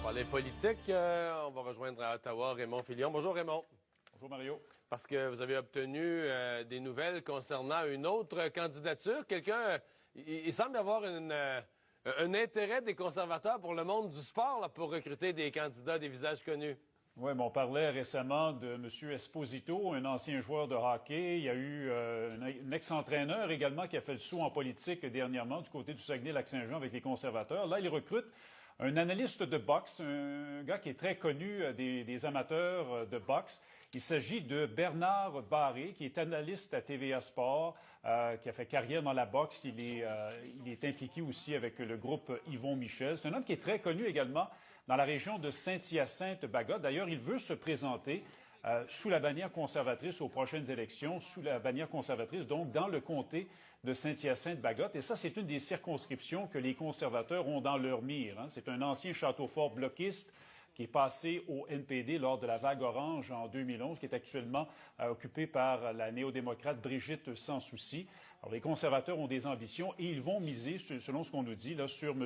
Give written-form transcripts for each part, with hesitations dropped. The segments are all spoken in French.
parler politique. On va rejoindre à Ottawa Raymond Filion. Bonjour Raymond. Bonjour Mario. Parce que vous avez obtenu des nouvelles concernant une autre candidature. Il semble y avoir un intérêt des conservateurs pour le monde du sport là, pour recruter des candidats, des visages connus. Oui, mais on parlait récemment de M. Esposito, un ancien joueur de hockey. Il y a eu un ex-entraîneur également qui a fait le saut en politique dernièrement du côté du Saguenay-Lac-Saint-Jean avec les conservateurs. Là, il recrute un analyste de boxe, un gars qui est très connu des amateurs de boxe. Il s'agit de Bernard Barré, qui est analyste à TVA Sport, qui a fait carrière dans la boxe. Il est impliqué aussi avec le groupe Yvon Michel. C'est un homme qui est très connu également dans la région de Saint-Hyacinthe-Bagotte. D'ailleurs, il veut se présenter sous la bannière conservatrice aux prochaines élections, sous la bannière conservatrice, donc dans le comté de Saint-Hyacinthe-Bagotte. Et ça, c'est une des circonscriptions que les conservateurs ont dans leur mire. C'est un ancien château fort bloquiste qui est passé au NPD lors de la vague orange en 2011, qui est actuellement occupé par la néo-démocrate Brigitte Sans-Souci. Alors, les conservateurs ont des ambitions et ils vont miser, selon ce qu'on nous dit, là, sur M.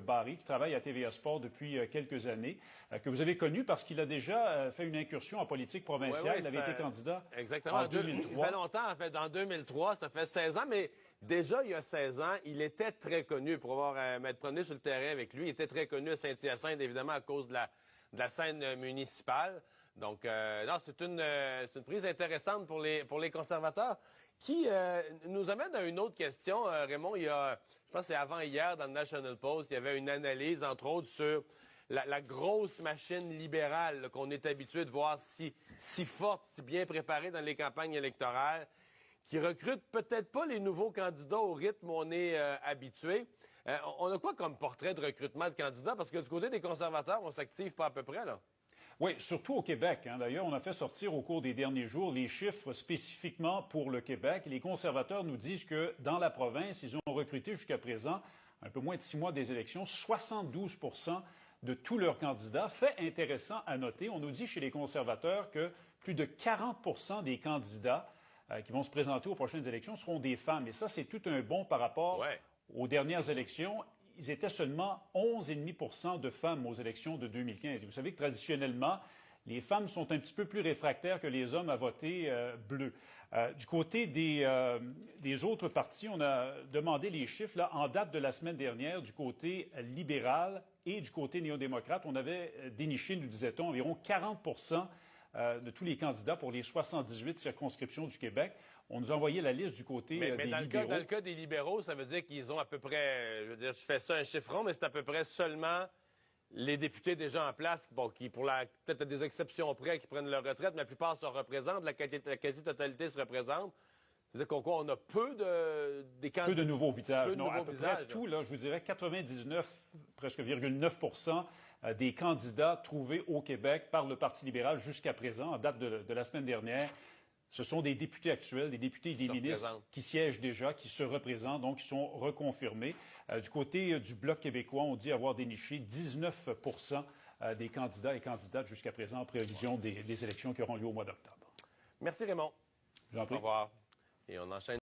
Barry, qui travaille à TVA Sport depuis quelques années, que vous avez connu parce qu'il a déjà fait une incursion en politique provinciale. Il avait été candidat en 2003. Il fait longtemps, en fait, en 2003, ça fait 16 ans, mais déjà, il y a 16 ans, il était très connu pour m'être promené sur le terrain avec lui. Il était très connu à Saint-Hyacinthe, évidemment, à cause de la scène municipale. Donc, non, c'est une prise intéressante pour les conservateurs qui nous amène à une autre question. Raymond, je pense que c'est avant-hier dans le National Post, il y avait une analyse, entre autres, sur la grosse machine libérale là, qu'on est habitué de voir si forte, si bien préparée dans les campagnes électorales, qui recrute peut-être pas les nouveaux candidats au rythme où on est habitué. On a quoi comme portrait de recrutement de candidats? Parce que du côté des conservateurs, on s'active pas à peu près, là. Oui, surtout au Québec. D'ailleurs, on a fait sortir au cours des derniers jours les chiffres spécifiquement pour le Québec. Les conservateurs nous disent que dans la province, ils ont recruté jusqu'à présent, un peu moins de 6 mois des élections, 72 de tous leurs candidats. Fait intéressant à noter, on nous dit chez les conservateurs que plus de 40 des candidats qui vont se présenter aux prochaines élections seront des femmes. Et ça, c'est tout un bond par rapport aux dernières élections. Ils étaient seulement 11,5 de femmes aux élections de 2015. Et vous savez que traditionnellement, les femmes sont un petit peu plus réfractaires que les hommes à voter bleu. Du côté des autres partis, on a demandé les chiffres là, en date de la semaine dernière du côté libéral et du côté néo-démocrate. On avait déniché, nous disait-on, environ 40 de tous les candidats pour les 78 circonscriptions du Québec. On nous a envoyé la liste du côté des libéraux. Dans le cas des libéraux, ça veut dire qu'ils ont à peu près, je fais ça un chiffron, mais c'est à peu près seulement les députés déjà en place, qui pour peut-être à des exceptions près, qui prennent leur retraite, mais la plupart se représentent, la quasi-totalité se représente. C'est-à-dire qu'on a peu des candidats. Peu de nouveaux visages. Non, à peu près tout, là, je vous dirais 99,9 des candidats trouvés au Québec par le Parti libéral jusqu'à présent, en date de la semaine dernière. Ce sont des députés actuels, des députés et des ministres qui siègent déjà, qui se représentent, donc qui sont reconfirmés. Du côté du Bloc québécois, on dit avoir déniché 19 des candidats et candidates jusqu'à présent en prévision des élections qui auront lieu au mois d'octobre. Merci Raymond. J'en prie. Au revoir. Et on enchaîne.